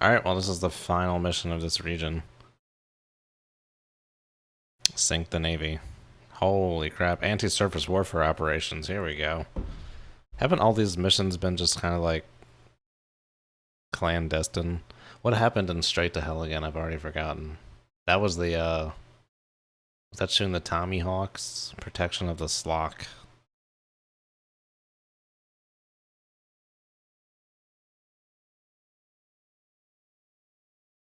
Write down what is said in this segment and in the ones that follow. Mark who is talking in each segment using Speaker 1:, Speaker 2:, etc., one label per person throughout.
Speaker 1: Alright, well, this is the final mission of this region. Sink the Navy. Holy crap. Anti-surface warfare operations. Here we go. Haven't all these missions been just kind of like clandestine? What happened in Straight to Hell again? I've already forgotten. That was the, was that shooting the Tommy Hawks? Protection of the Slock.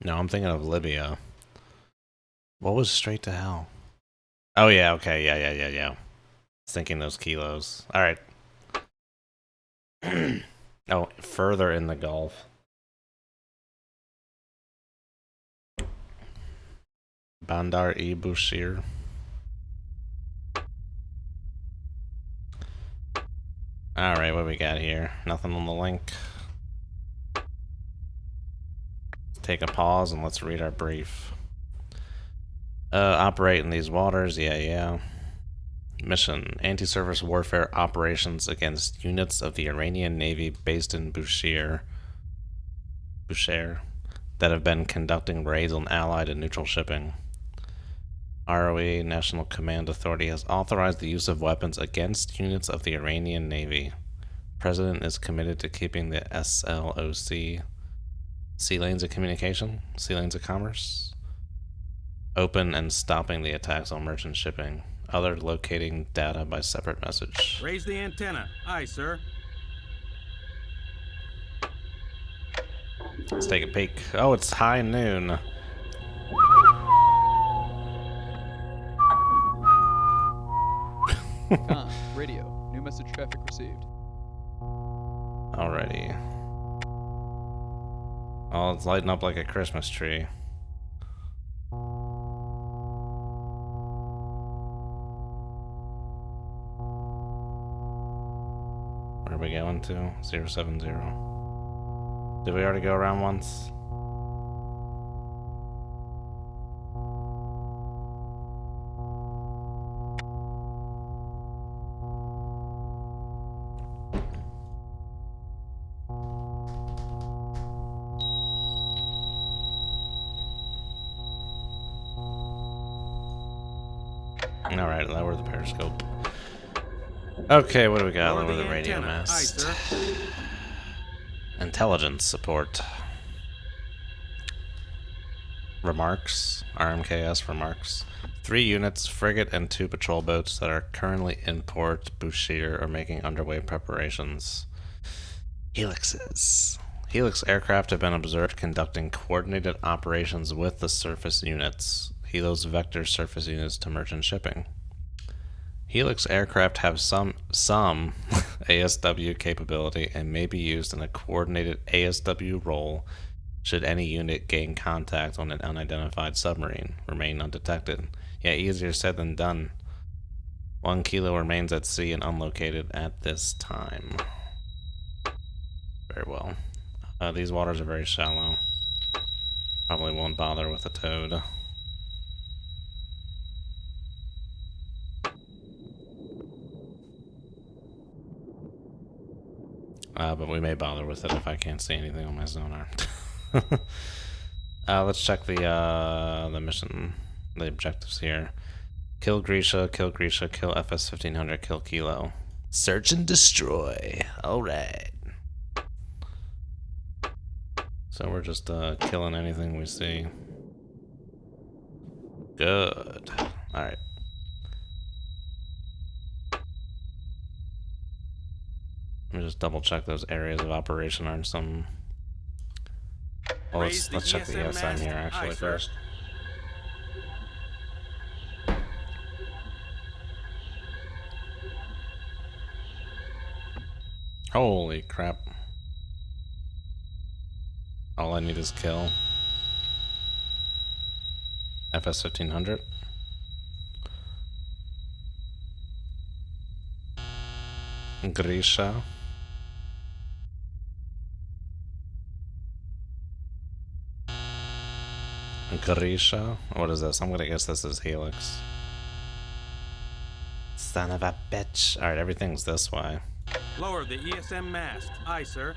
Speaker 1: No, I'm thinking of Libya. What was Straight to Hell? Oh, yeah, okay, yeah. Thinking those kilos. Alright. Oh, further in the Gulf. Bandar-e-Bushir. Alright, what we got here? Nothing on the link. Let's take a pause and let's read our brief. Operate in these waters, yeah. Mission: anti-surface warfare operations against units of the Iranian Navy based in Bushehr that have been conducting raids on Allied and neutral shipping. ROE, National Command Authority, has authorized the use of weapons against units of the Iranian Navy. President is committed to keeping the SLOC, sea lanes of communication, sea lanes of commerce, open and stopping the attacks on merchant shipping. Other locating data by separate message.
Speaker 2: Raise the antenna. Aye, sir.
Speaker 1: Let's take a peek. Oh, it's high noon.
Speaker 3: Con, radio. New message traffic received.
Speaker 1: Alrighty. Oh, it's lighting up like a Christmas tree. Where are we going to? 070. Did we already go around once? Alright, lower the periscope. Okay, what do we got? Lower the radio mast.
Speaker 2: Aye, sir.
Speaker 1: Intelligence support. Remarks. RMKS remarks. 3 units, frigate and 2 patrol boats that are currently in Port Bushehr are making underway preparations. Helixes. Helix aircraft have been observed conducting coordinated operations with the surface units. Helios vector surface units to merchant shipping. Helix aircraft have some ASW capability and may be used in a coordinated ASW role should any unit gain contact on an unidentified submarine, remain undetected. Yeah, easier said than done. 1 kilo remains at sea and unlocated at this time. Very well. These waters are very shallow. Probably won't bother with a toad. But we may bother with it if I can't see anything on my sonar. Let's check the mission, the objectives here. Kill Grisha, kill FS-1500, kill Kilo. Search and destroy. Alright. So we're just killing anything we see. Good. Alright. Let me just double check those areas of operation aren't some. Well, let's check the ESM here actually first. Holy crap. All I need is kill. FS-1500. Grisha. Grisha? What is this? I'm gonna guess this is Helix. Son of a bitch. Alright, everything's this way.
Speaker 2: Lower the ESM mast. Aye, sir.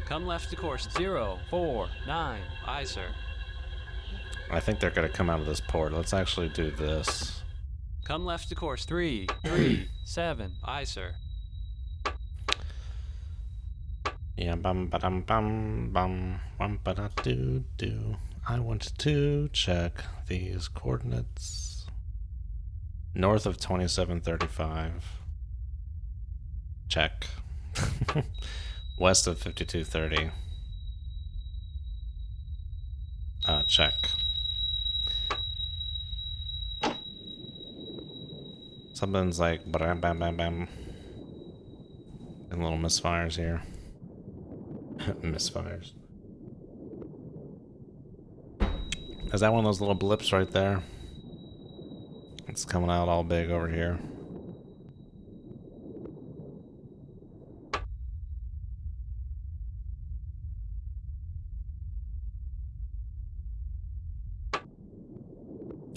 Speaker 4: Come left to course 049. Aye, sir.
Speaker 1: I think they're gonna come out of this port. Let's actually do this.
Speaker 4: Come left to course 337. Aye, sir.
Speaker 1: Yeah, bum ba dum bum bum ba da doo doo. I want to check these coordinates. North of 2735. Check. West of 5230. Check. Something's like bam bam bam bam. And little misfires here. Misfires. Is that one of those little blips right there? It's coming out all big over here.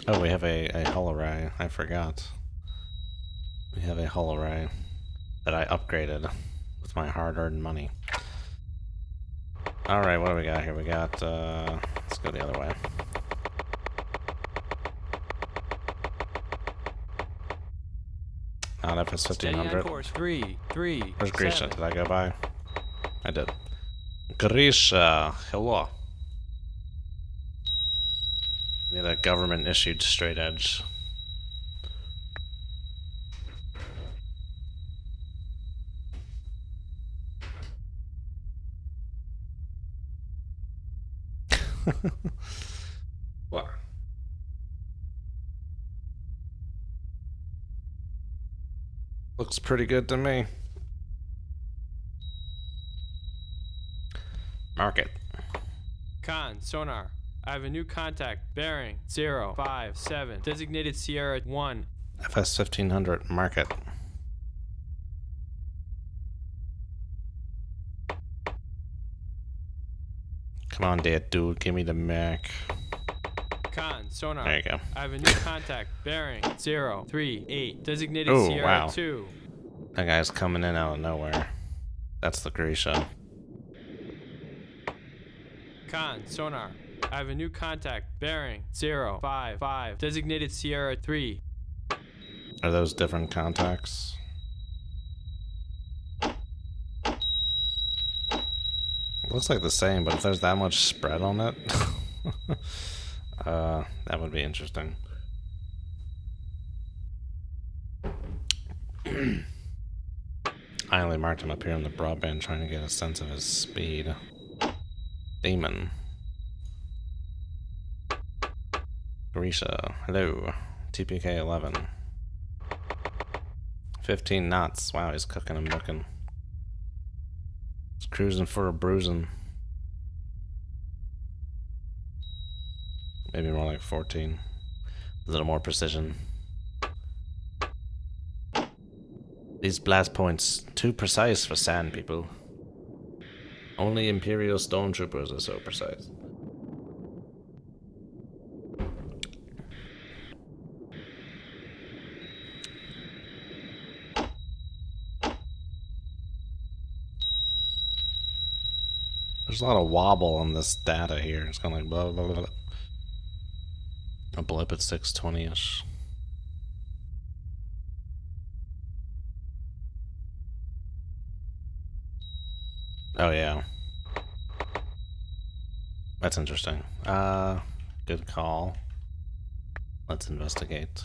Speaker 1: Oh, we have a hull array. I forgot. We have a hull array that I upgraded with my hard-earned money. Alright, what do we got here? We got, let's go the other way. Not FS
Speaker 4: Steady on
Speaker 1: 1500.
Speaker 4: course 337.
Speaker 1: Where's Grisha? Did I go by? I did. Grisha, hello. Need a government-issued straight edge. What? Looks pretty good to me. Market.
Speaker 5: Con, sonar. I have a new contact, bearing 057, designated Sierra 1.
Speaker 1: FS 1500, market. Come on, dead dude, give me the Mac.
Speaker 5: Con, sonar.
Speaker 1: There you go.
Speaker 5: I have a new contact, bearing 038, designated
Speaker 1: Ooh,
Speaker 5: Sierra
Speaker 1: wow.
Speaker 5: 2.
Speaker 1: That guy's coming in out of nowhere. That's the Grisha.
Speaker 5: Con, sonar. I have a new contact, bearing 055, designated Sierra 3.
Speaker 1: Are those different contacts? Looks like the same, but if there's that much spread on it, that would be interesting. I only marked him up here on the broadband trying to get a sense of his speed. Demon. Grisha, hello. TPK 11. 15 knots. Wow, he's cooking and booking. He's cruising for a bruising. Maybe more like 14. A little more precision. These blast points too precise for sand people. Only Imperial stormtroopers are so precise. There's a lot of wobble on this data here. It's kind of like blah blah blah. A blip at 620-ish. Oh yeah. That's interesting. Good call. Let's investigate.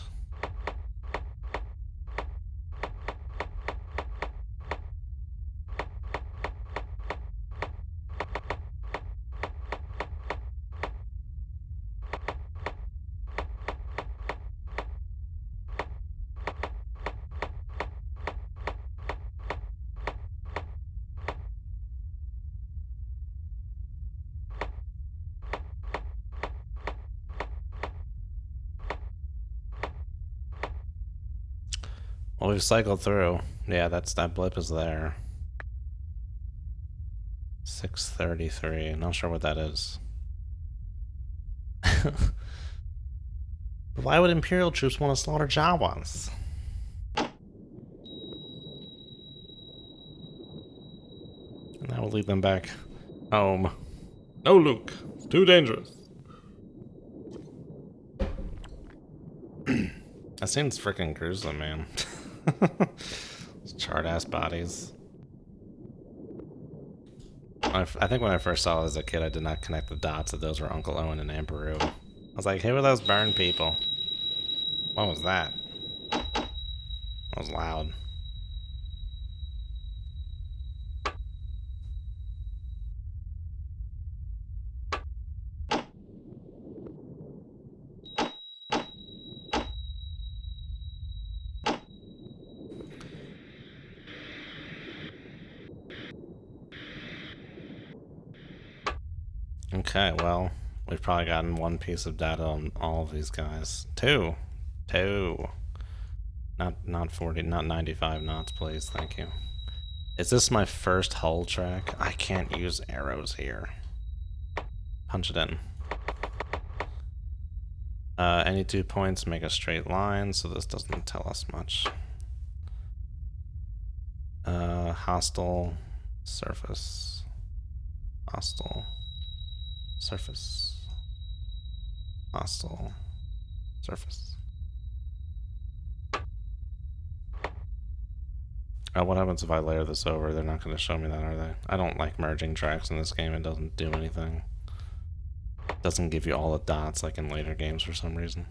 Speaker 1: Well, we've cycled through. Yeah, that blip is there. 633. Not sure what that is. Why would Imperial troops want to slaughter Jawas? And that will lead them back Home. No, Luke. It's too dangerous. That seems freaking gruesome, man. Charred ass bodies. I think when I first saw it as a kid, I did not connect the dots that those were Uncle Owen and Aunt Beru. I was like, who are those burn people? What was that? That was loud. Okay, well, we've probably gotten one piece of data on all of these guys. Two. Not 40, not 95 knots, please. Thank you. Is this my first hull track? I can't use arrows here. Punch it in. Any 2 points make a straight line, so this doesn't tell us much. Hostile surface. Hostile surface. Hostile surface. What happens if I layer this over? They're not going to show me that, are they? I don't like merging tracks in this game. It doesn't do anything. It doesn't give you all the dots like in later games for some reason.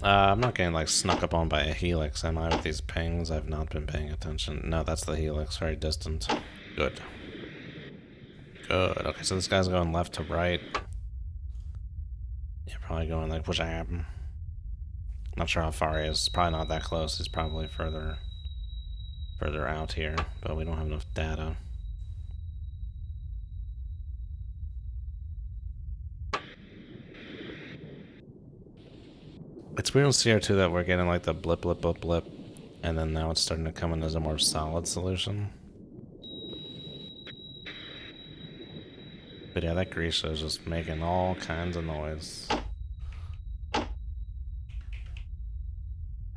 Speaker 1: I'm not getting like snuck up on by a helix, am I, with these pings? I've not been paying attention. No, that's the helix, very distant. Good. Good. Okay, so this guy's going left to right. Yeah, probably going like push happen. Not sure how far he is. Probably not that close. He's probably further out here, but we don't have enough data. It's weird on CR2 that we're getting like the blip, and then now it's starting to come in as a more solid solution. But yeah, that Grisha is just making all kinds of noise.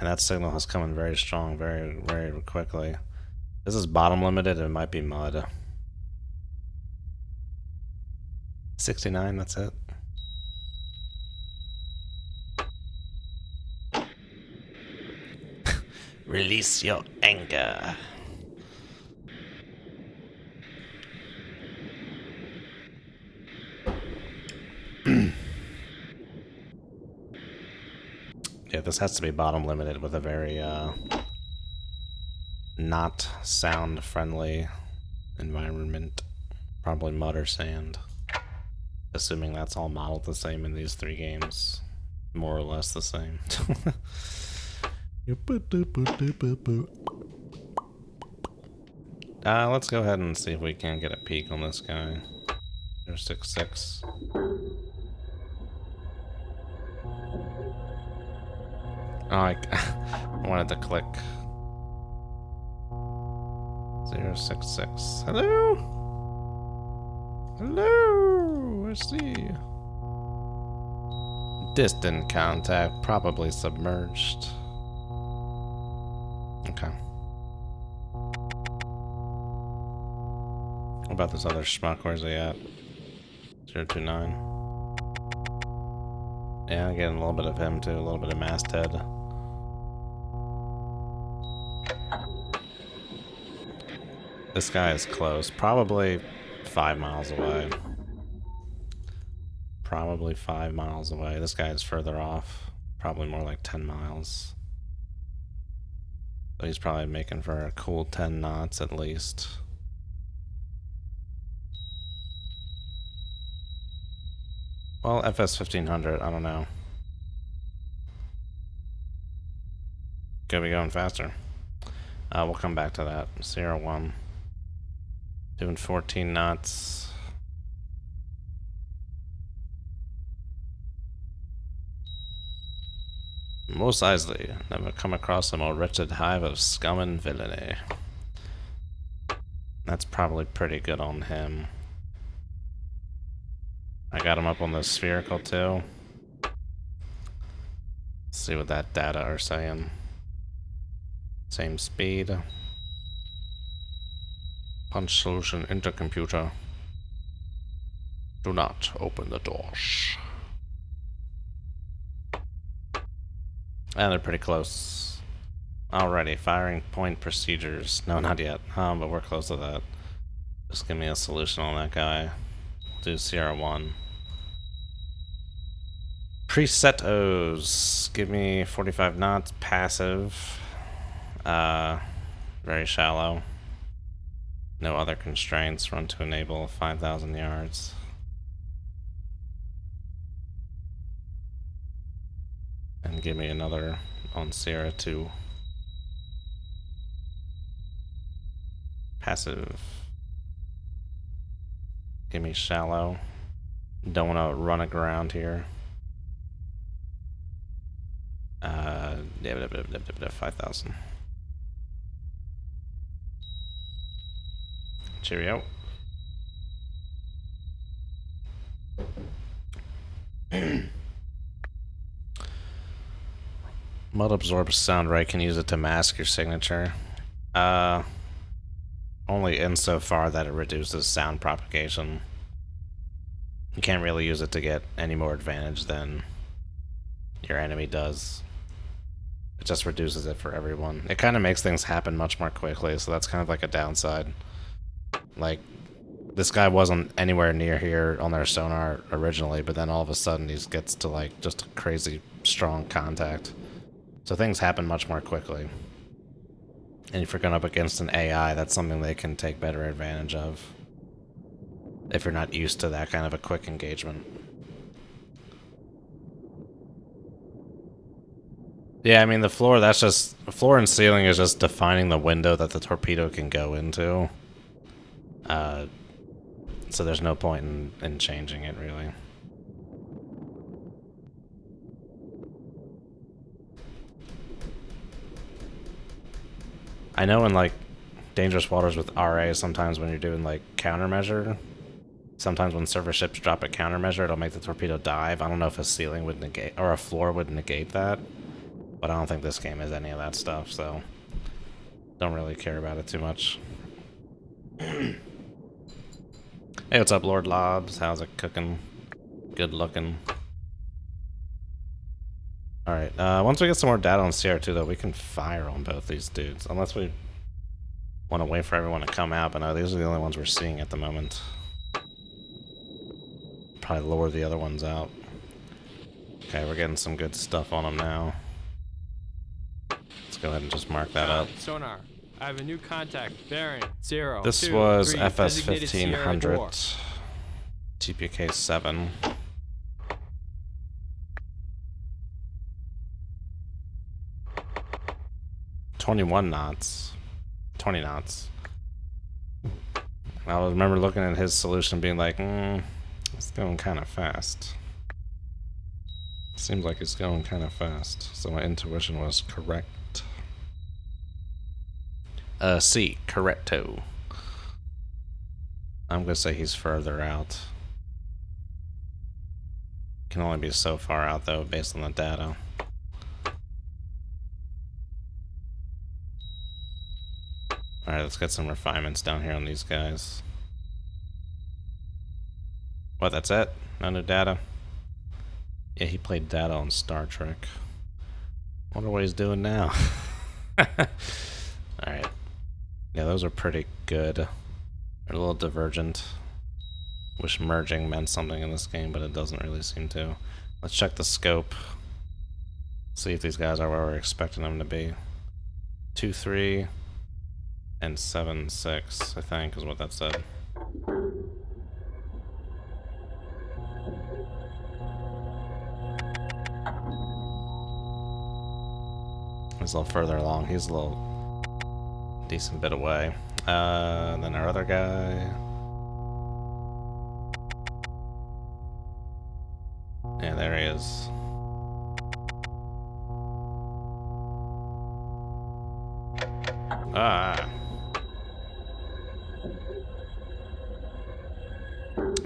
Speaker 1: And that signal has come in very strong, very, very quickly. This is bottom limited, it might be mud. 69, that's it. Release your anger. Yeah, this has to be bottom limited with a very not sound friendly environment. Probably mud or sand. Assuming that's all modeled the same in these 3 games. More or less the same. Let's go ahead and see if we can get a peek on this guy. 066. Oh, I wanted to click 066. Hello? Hello? I see. Distant contact, probably submerged. Okay. What about this other schmuck? Where's he at? 029. Yeah, I'm getting a little bit of him too, a little bit of masthead. This guy is close, probably 5 miles away. Probably 5 miles away. This guy is further off, probably more like 10 miles. So he's probably making for a cool 10 knots at least. Well, FS 1500, I don't know. Could be going faster. We'll come back to that. 01. Doing 14 knots. Most Isley, never come across a more wretched hive of scum and villainy. That's probably pretty good on him. I got him up on the spherical too. See what that data are saying. Same speed. Punch solution intercomputer. Do not open the doors. And they're pretty close. Alrighty, firing point procedures. No, not yet. But we're close to that. Just give me a solution on that guy. Do Sierra 1. Presetos. Give me 45 knots. Passive. Very shallow. No other constraints. Run to enable 5,000 yards. And give me another on Sierra 2. Passive. Give me shallow. Don't want to run aground here. 5,000. Cheerio. Mud absorbs sound right. Can use it to mask your signature. Only insofar that it reduces sound propagation. You can't really use it to get any more advantage than your enemy does. It just reduces it for everyone. It kind of makes things happen much more quickly, so that's kind of like a downside. Like, this guy wasn't anywhere near here on their sonar originally, but then all of a sudden he gets to like just a crazy strong contact. So things happen much more quickly. And if you're going up against an AI, that's something they can take better advantage of. If you're not used to that kind of a quick engagement. Yeah, I mean the floor, that's just... The floor and ceiling is just defining the window that the torpedo can go into. So there's no point in changing it, really. I know in, like, Dangerous Waters with RA, sometimes when you're doing, like, countermeasure, sometimes when surface ships drop a countermeasure, it'll make the torpedo dive. I don't know if a ceiling would negate, or a floor would negate that, but I don't think this game has any of that stuff, so don't really care about it too much. Hey, what's up, Lord Lobs? How's it cooking? Good looking. Alright, once we get some more data on CR2, though, we can fire on both these dudes. Unless we want to wait for everyone to come out, but no, these are the only ones we're seeing at the moment. Probably lower the other ones out. Okay, we're getting some good stuff on them now. Let's go ahead and just mark that up.
Speaker 5: Sonar. I have a new contact. Bearing 0.
Speaker 1: This
Speaker 5: 2,
Speaker 1: was
Speaker 5: 3,
Speaker 1: FS
Speaker 5: designated Sierra
Speaker 1: 1500.
Speaker 5: 4.
Speaker 1: TPK 7. $21 knots. 20 knots. I remember looking at his solution being like, it's going kind of fast. Seems like it's going kind of fast. So my intuition was correct. C, correcto. I'm gonna say he's further out. Can only be so far out though, based on the data. Alright, let's get some refinements down here on these guys. What, that's it? No new data? Yeah, he played data on Star Trek. Wonder what he's doing now. Alright. Yeah, those are pretty good. They're a little divergent. Wish merging meant something in this game, but it doesn't really seem to. Let's check the scope. See if these guys are where we're expecting them to be. 2-3 and 7-6, I think, is what that said. He's a little further along. He's a little decent bit away. And then our other guy. Yeah, there he is. Ah.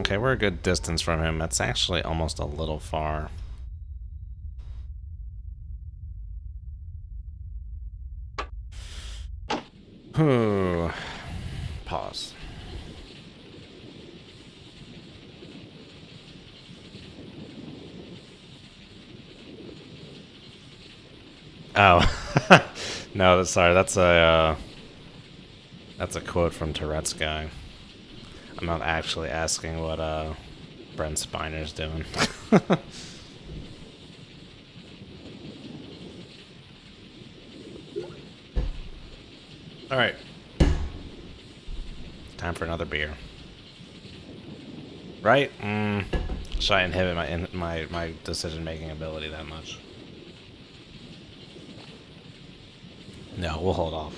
Speaker 1: Okay, we're a good distance from him. That's actually almost a little far. Pause. Oh, no, sorry. That's a quote from Tourette's guy. I'm not actually asking what Brent Spiner's doing. All right, time for another beer. Right? Should I inhibit my decision-making ability that much? No, we'll hold off.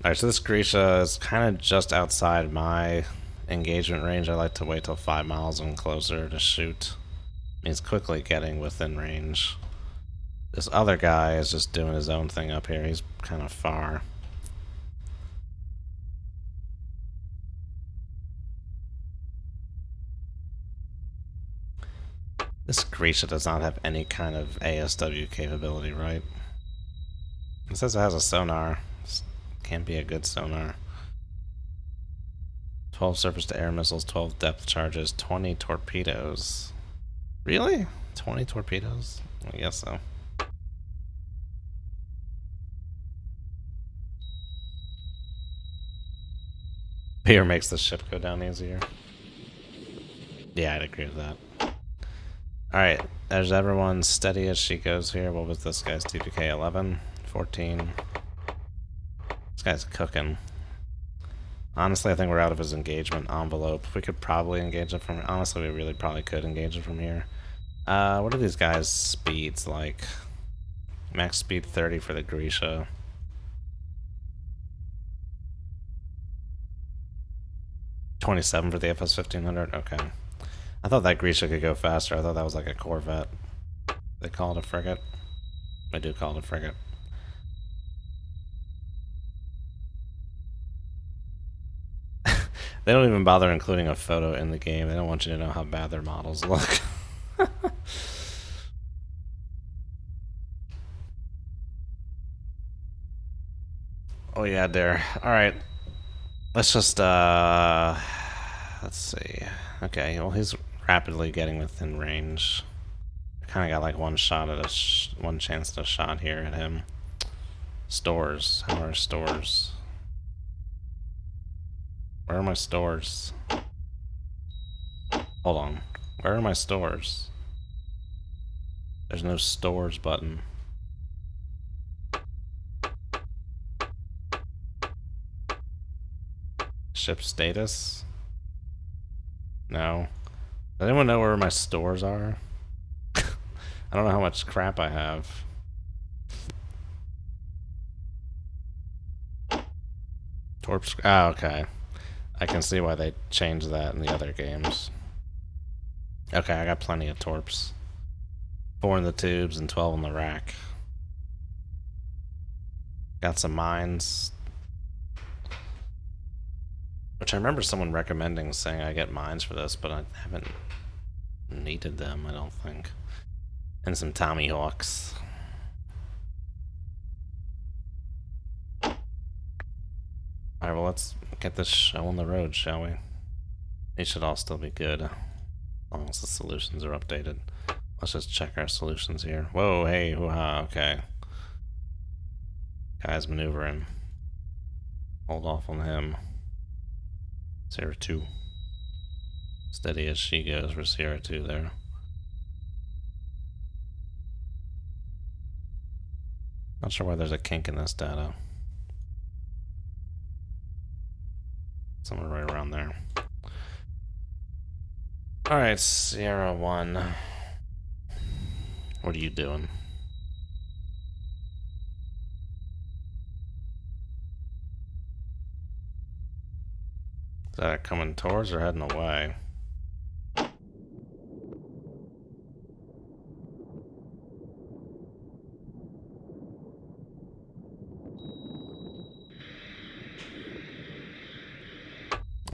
Speaker 1: Alright, so this Grisha is kind of just outside my engagement range. I like to wait till 5 miles and closer to shoot. Means quickly getting within range. This other guy is just doing his own thing up here. He's kind of far. This Grisha does not have any kind of ASW capability, right? It says it has a sonar. This can't be a good sonar. 12 surface-to-air missiles, 12 depth charges, 20 torpedoes. Really? 20 torpedoes? I guess so. Beer makes the ship go down easier. Yeah, I'd agree with that. Alright, as everyone's steady as she goes here. What was this guy's TPK? 11? 14? This guy's cooking. Honestly, I think we're out of his engagement envelope. We could probably engage it from... Honestly, we really probably could engage it from here. What are these guys' speeds like? Max speed 30 for the Grisha. $27 for the FS 1500? Okay. I thought that Grisha could go faster. I thought that was like a Corvette. They call it a frigate? They do call it a frigate. They don't even bother including a photo in the game. They don't want you to know how bad their models look. Oh yeah, there. Alright. Let's just, let's see. Okay, well he's rapidly getting within range. I kind of got like one shot at one chance at a shot here at him. Stores. How are stores? Where are my stores? Hold on. Where are my stores? There's no stores button. Ship status? No. Does anyone know where my stores are? I don't know how much crap I have. Torps. Oh, okay. I can see why they changed that in the other games. Okay, I got plenty of torps. 4 in the tubes and 12 in the rack. Got some mines. Which I remember someone recommending, saying I get mines for this, but I haven't needed them, I don't think. And some Tommy Hawks. Alright, well let's get this show on the road, shall we? These should all still be good, as long as the solutions are updated. Let's just check our solutions here. Whoa, hey, hoo-ha, okay. Guy's maneuvering. Hold off on him. Sierra 2. Steady as she goes for Sierra 2 there. Not sure why there's a kink in this data. Somewhere right around there. Alright, Sierra 1. What are you doing? Is that coming towards or heading away?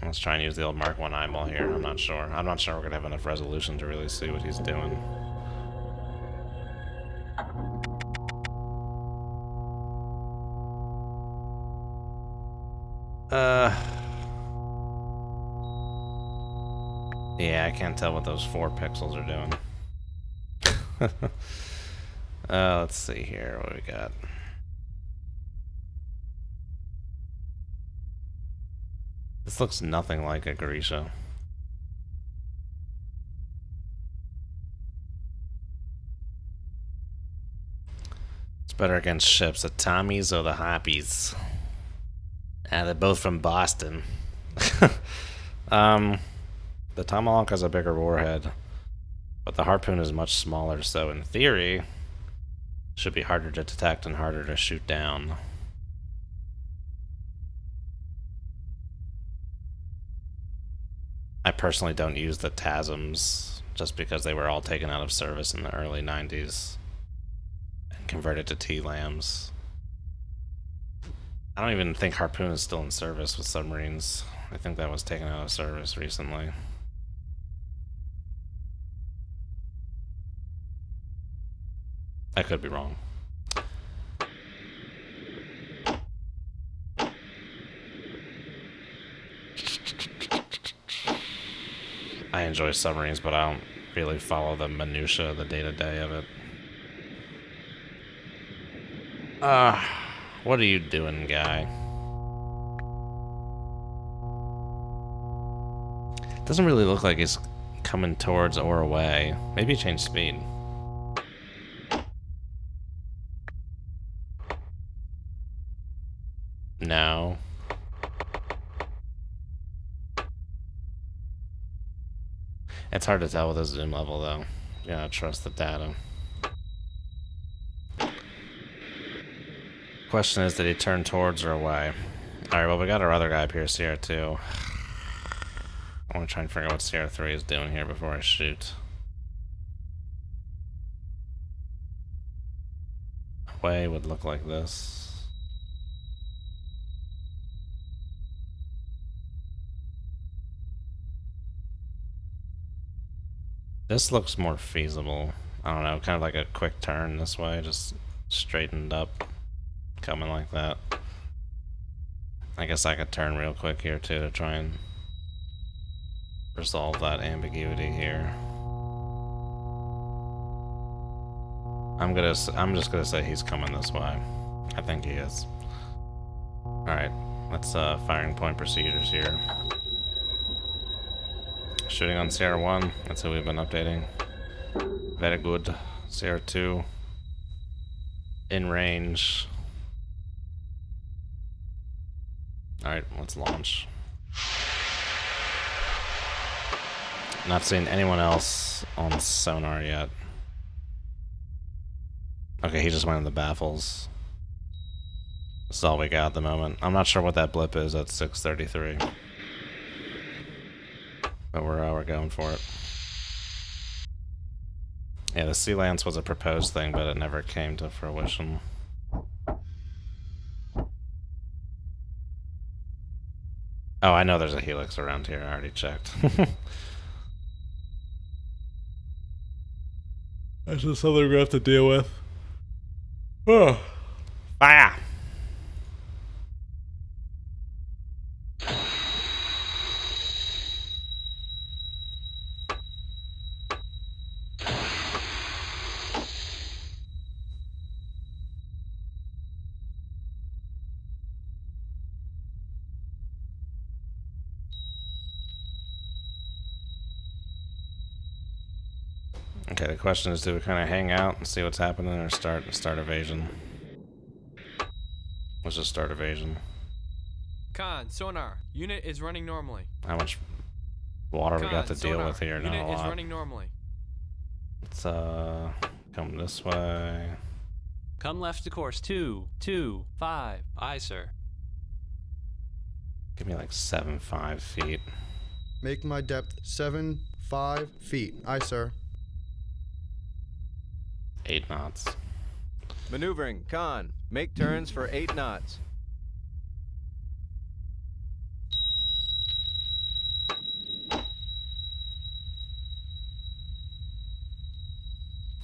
Speaker 1: Let's try and use the old Mark 1 eyeball here. I'm not sure. I'm not sure we're gonna have enough resolution to really see what he's doing. Yeah, I can't tell what those 4 pixels are doing. Let's see here. What we got? This looks nothing like a Grisha. It's better against ships. The Tommies or the Hoppies? They're both from Boston. The Tomahawk has a bigger warhead, but the Harpoon is much smaller, so in theory, should be harder to detect and harder to shoot down. I personally don't use the TASMs just because they were all taken out of service in the early 90s and converted to T-LAMs. I don't even think Harpoon is still in service with submarines. I think that was taken out of service recently. I could be wrong. I enjoy submarines, but I don't really follow the minutia, the day-to-day of it. What are you doing, guy? Doesn't really look like he's coming towards or away. Maybe change speed. No. It's hard to tell with a zoom level, though. You gotta trust the data. Question is, did he turn towards or away? Alright, well, we got our other guy up here, CR2. I want to try and figure out what CR3 is doing here before I shoot. Away would look like this. This looks more feasible. I don't know, kind of like a quick turn this way, just straightened up, coming like that. I guess I could turn real quick here too to try and resolve that ambiguity here. I'm just gonna say he's coming this way. I think he is. Alright, let's firing point procedures here. Shooting on CR1, that's who we've been updating. Very good. CR2. In range. Alright, let's launch. Not seeing anyone else on sonar yet. Okay, he just went in the baffles. That's all we got at the moment. I'm not sure what that blip is at 6:33. But we're going for it. Yeah, the Sea Lance was a proposed thing, but it never came to fruition. Oh, I know there's a helix around here. I already checked. That's just something we're gonna have to deal with. Oh. Fire! Okay, the question is, do we kind of hang out and see what's happening, or start evasion? Let's just start evasion.
Speaker 5: Con, sonar. Unit is running normally.
Speaker 1: How much water we got to deal
Speaker 5: sonar.
Speaker 1: with here? Not a
Speaker 5: Unit is
Speaker 1: lot.
Speaker 5: running normally.
Speaker 1: Let's come this way.
Speaker 4: Come left to course 225. Aye, sir.
Speaker 1: Give me like 7.5 feet.
Speaker 6: Make my depth 7.5 feet. Aye, sir.
Speaker 1: 8 knots.
Speaker 7: Maneuvering, Con. Make turns for 8 knots.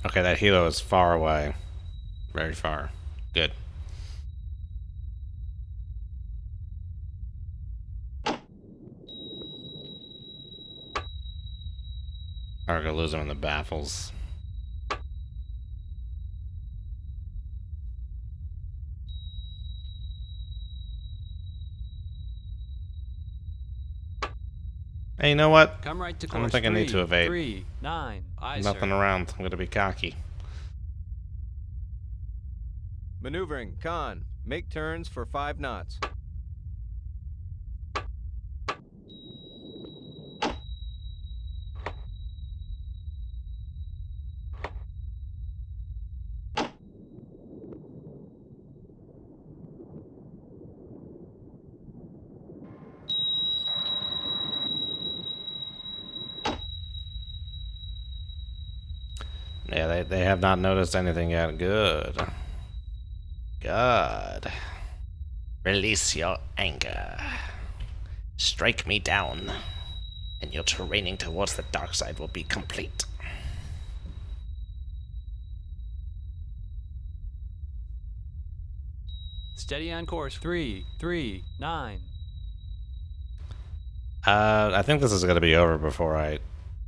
Speaker 1: Okay, that helo is far away. Very far. Good. gonna lose him in the baffles. Hey, you know what?
Speaker 4: Come right to course.
Speaker 1: I don't think I need to evade.
Speaker 4: 3, 9. Aye,
Speaker 1: Nothing
Speaker 4: sir.
Speaker 1: around. I'm gonna be cocky.
Speaker 7: Maneuvering. Con. Make turns for 5 knots.
Speaker 1: Yeah, they have not noticed anything yet. Good. Good. Release your anger. Strike me down, and your training towards the dark side will be complete.
Speaker 4: Steady on course. 3, 3, 9.
Speaker 1: I think this is gonna be over before I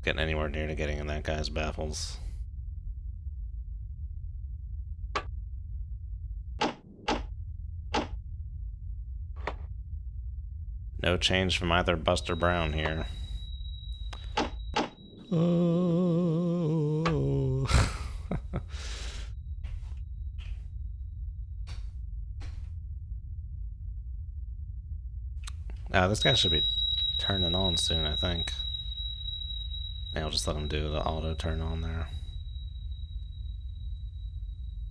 Speaker 1: get anywhere near to getting in that guy's baffles. No change from either Buster Brown here. Oh. This guy should be turning on soon, I think. Yeah, I'll just let him do the auto turn on there.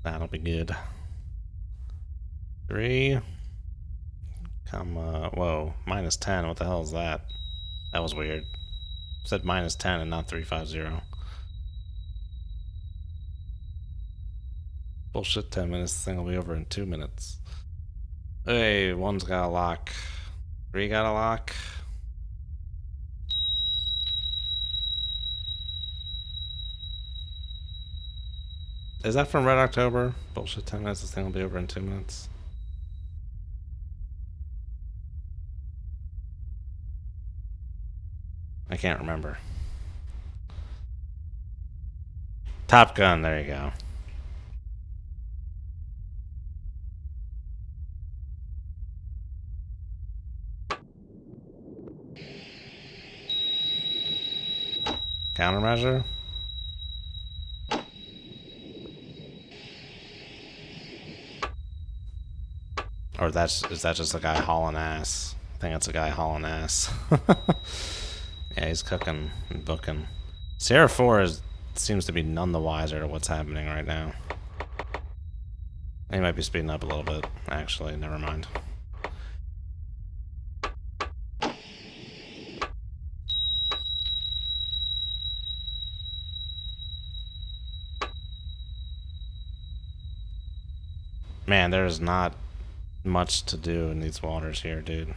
Speaker 1: That'll be good. 3. Whoa, -10. What the hell is that? That was weird. It said -10 and not 350. Bullshit, 10 minutes. This thing will be over in 2 minutes. Hey, 1's got a lock. 3 got a lock. Is that from Red October? Bullshit, 10 minutes. This thing will be over in 2 minutes. I can't remember. Top Gun, there you go. Countermeasure? Or is that just a guy hauling ass? I think it's a guy hauling ass. Yeah, he's cooking and booking. Sierra 4 seems to be none the wiser to what's happening right now. He might be speeding up a little bit, actually. Never mind. Man, there's not much to do in these waters here, dude.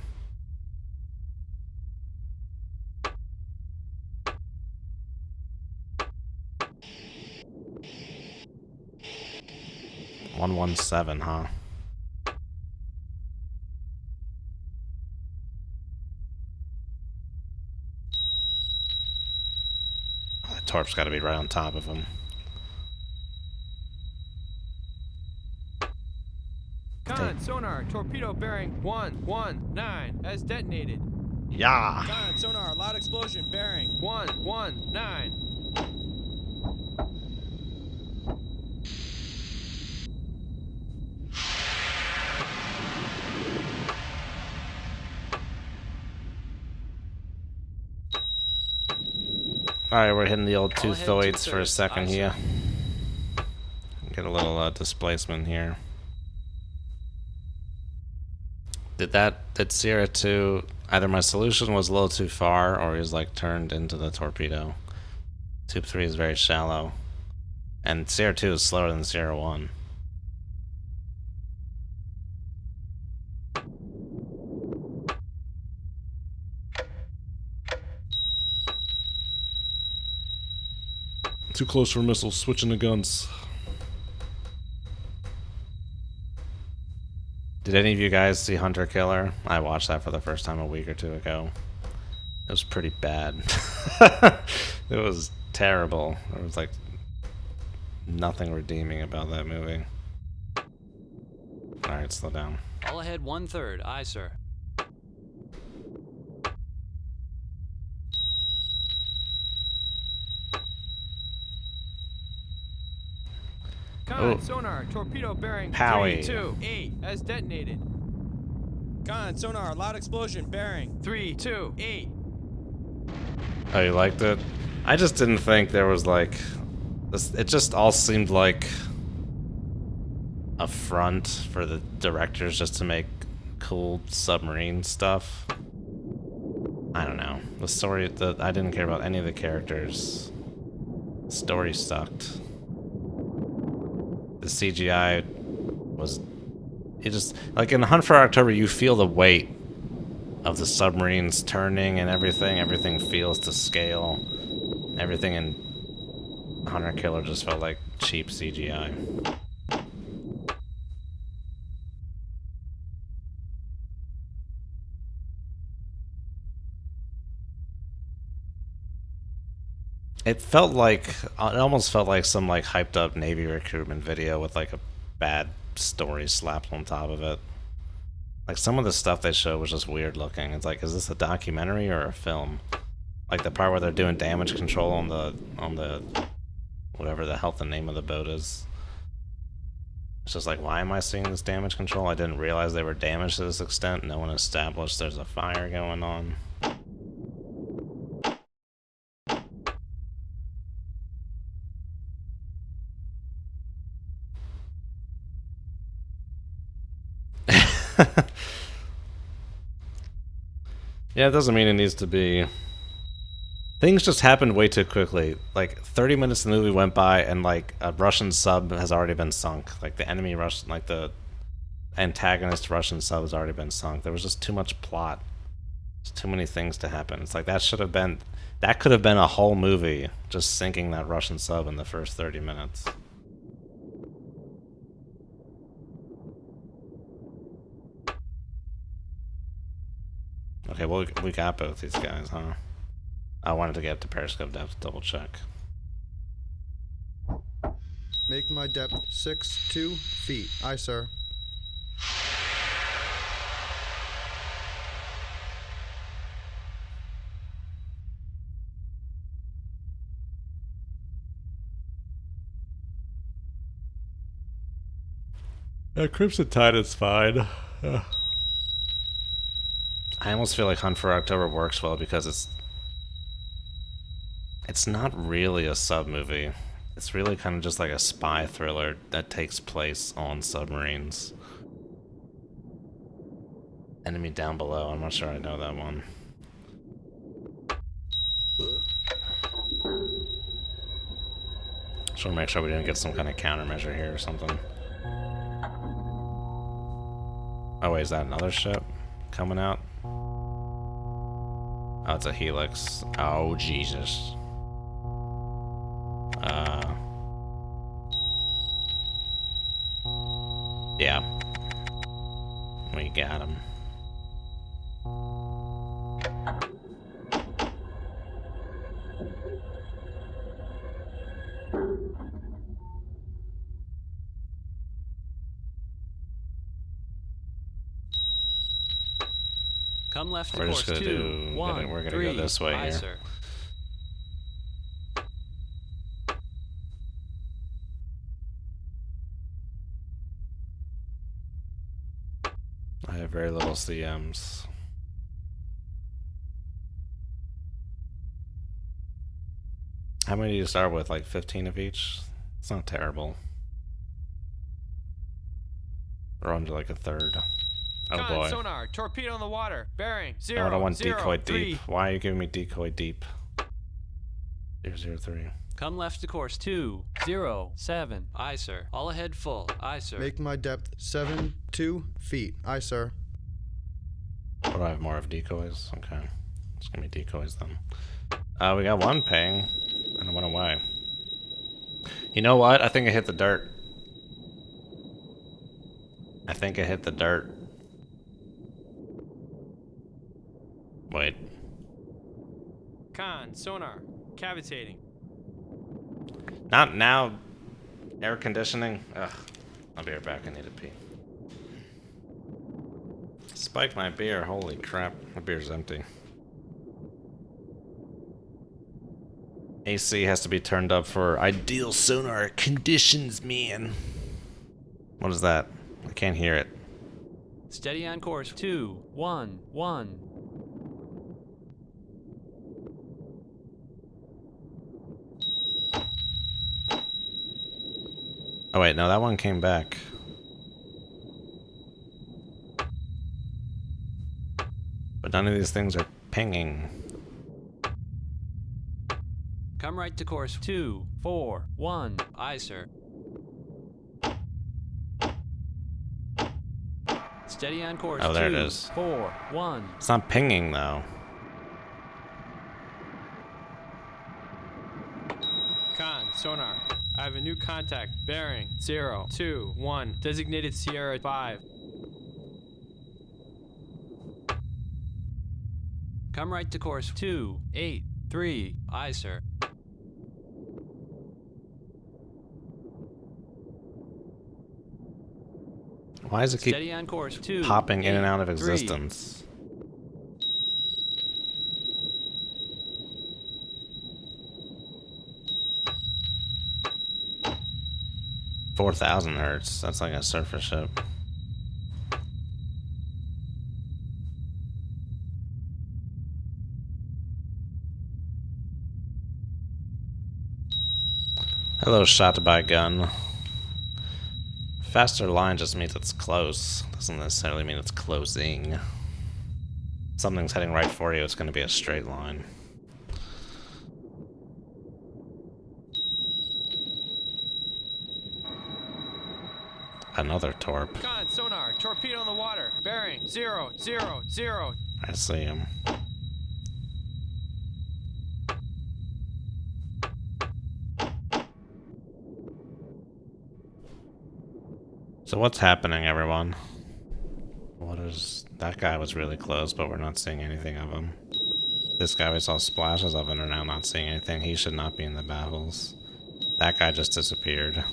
Speaker 1: $117, huh? Oh, the torp's got to be right on top of him.
Speaker 5: Con, sonar, torpedo bearing 119 has detonated.
Speaker 1: Yeah.
Speaker 7: Con, sonar, loud explosion, bearing.
Speaker 5: 119.
Speaker 1: Alright, we're hitting the old
Speaker 4: All ahead,
Speaker 1: toothoids for a
Speaker 4: 2/3.
Speaker 1: second
Speaker 4: Aye,
Speaker 1: here.
Speaker 4: sir.
Speaker 1: Get a little displacement here. Did Sierra 2, either my solution was a little too far or he was like turned into the torpedo. Tube 3 is very shallow. And Sierra 2 is slower than Sierra 1. Too close for missiles, switching the guns. Did any of you guys see Hunter Killer? I watched that for the first time a week or two ago. It was pretty bad. It was terrible. There was like nothing redeeming about that movie. Alright, slow down.
Speaker 4: All ahead 1/3. Aye, sir.
Speaker 5: Con,
Speaker 1: Oh.
Speaker 5: sonar, torpedo bearing
Speaker 1: Powie.
Speaker 5: 328 has detonated.
Speaker 8: Con, sonar, loud explosion, bearing.
Speaker 5: 328.
Speaker 1: Oh, you liked it? I just didn't think there was like this. It just all seemed like a front for the directors just to make cool submarine stuff. I don't know. The story, I didn't care about any of the characters. The story sucked. The CGI was, it just, like in Hunt for October, you feel the weight of the submarines turning and everything. Everything feels to scale. Everything in Hunter Killer just felt like cheap CGI. It felt like, it almost felt like some like hyped up Navy recruitment video with like a bad story slapped on top of it. Like some of the stuff they showed was just weird looking. It's like, is this a documentary or a film? Like the part where they're doing damage control on the whatever the hell the name of the boat is. It's just like, why am I seeing this damage control? I didn't realize they were damaged to this extent. No one established there's a fire going on. Yeah, it doesn't mean it needs to be. Things just happened way too quickly. Like 30 minutes of the movie went by, and like a Russian sub has already been sunk. Like the enemy Russian, like the antagonist Russian sub has already been sunk. There was just too much plot. There's too many things to happen. It's like that should have been, that could have been a whole movie, just sinking that Russian sub in the first 30 minutes. Okay, well, we got both these guys, huh? I wanted to get to periscope depth, double check.
Speaker 6: Make my depth 6'2" feet. Aye, sir.
Speaker 1: Crimson Tide is fine. I almost feel like Hunt for October works well because it's not really a sub movie. It's really kind of just like a spy thriller that takes place on submarines. Enemy down below. I'm not sure I know that one. Just want to make sure we didn't get some kind of countermeasure here or something. Oh wait, is that another ship coming out? Oh, it's a Helix. Oh, Jesus. Yeah. We got him.
Speaker 4: Come left to
Speaker 1: We're
Speaker 4: course
Speaker 1: just gonna
Speaker 4: 2,
Speaker 1: do.
Speaker 4: 1,
Speaker 1: We're gonna
Speaker 4: 3.
Speaker 1: go this way
Speaker 4: Aye,
Speaker 1: here.
Speaker 4: sir.
Speaker 1: I have very little CMs. How many do you start with? Like 15 of each? It's not terrible. We're on to like a third. Oh
Speaker 5: Con,
Speaker 1: boy.
Speaker 5: sonar, torpedo in the water, bearing
Speaker 1: No,
Speaker 5: 0,
Speaker 1: I don't want
Speaker 5: 0,
Speaker 1: decoy
Speaker 5: 3.
Speaker 1: deep. Why are you giving me decoy deep? 003.
Speaker 4: Come left to course 2, 0, 7. Aye, sir. All ahead full. Aye, sir.
Speaker 6: Make my depth 7'2" feet. Aye, sir.
Speaker 1: What do I have more of decoys? Okay. It's gonna be decoys then. We got one ping. And it went away. You know what? I think I hit the dirt. I think I hit the dirt. Wait.
Speaker 5: Con, sonar, cavitating.
Speaker 1: Not now. Air conditioning. Ugh. I'll be right back. I need to pee. Spike my beer. Holy crap. My beer's empty. AC has to be turned up for ideal sonar conditions, man. What is that? I can't hear it.
Speaker 4: Steady on course. 2, 1, 1.
Speaker 1: Oh wait, no, that one came back. But none of these things are pinging.
Speaker 4: Come right to course. 2, 4, 1. Aye, sir. Steady on course.
Speaker 1: Oh, there it
Speaker 4: 2,
Speaker 1: is.
Speaker 4: 4, 1.
Speaker 1: It's not pinging though.
Speaker 5: Con, sonar. I have a new contact. Bearing 0, 2, 1. Designated Sierra 5.
Speaker 4: Come right to course. 2, 8, 3. Aye, sir.
Speaker 1: Why does it keep
Speaker 4: Steady on course. 2,
Speaker 1: popping in and
Speaker 4: 8,
Speaker 1: out of
Speaker 4: 3.
Speaker 1: existence? $4,000 Hz. That's like a surface ship. Hello, shot by gun. Faster line just means it's close. Doesn't necessarily mean it's closing. Something's heading right for you, it's going to be a straight line. Another torp.
Speaker 5: Con, sonar, torpedo in the water. Bearing 0, 0, 0.
Speaker 1: I see him. So what's happening, everyone? What is... That guy was really close, but we're not seeing anything of him. This guy we saw splashes of and are now not seeing anything. He should not be in the baffles. That guy just disappeared.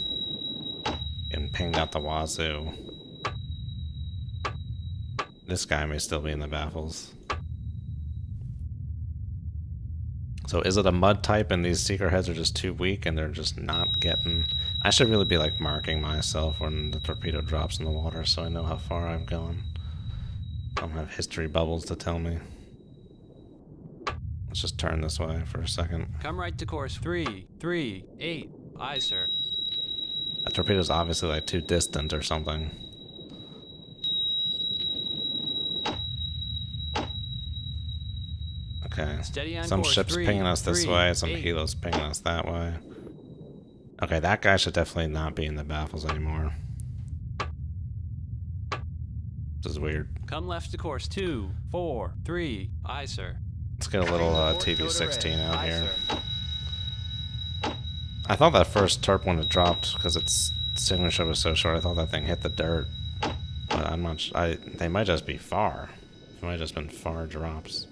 Speaker 1: And pinged out the wazoo. This guy may still be in the baffles. So is it a mud type and these seeker heads are just too weak and they're just not getting... I should really be like marking myself when the torpedo drops in the water so I know how far I've gone. I don't have history bubbles to tell me. Let's just turn this way for a second.
Speaker 4: Come right to course. 3, 3, 8. Aye, sir.
Speaker 1: That torpedo's obviously like too distant or something. Okay.
Speaker 4: Steady on
Speaker 1: Some
Speaker 4: course.
Speaker 1: ships
Speaker 4: 3,
Speaker 1: pinging us this
Speaker 4: 3,
Speaker 1: way, some
Speaker 4: 8.
Speaker 1: helos pinging us that way. Okay, that guy should definitely not be in the baffles anymore. This is weird.
Speaker 4: Come left to course. 2, 4, 3. Aye, sir.
Speaker 1: Let's get a little TV-16 out
Speaker 4: Aye,
Speaker 1: here.
Speaker 4: sir.
Speaker 1: I thought that first Terp when it dropped, because its signature was so short, I thought that thing hit the dirt. But I'm not they might just be far. It might have just been far drops.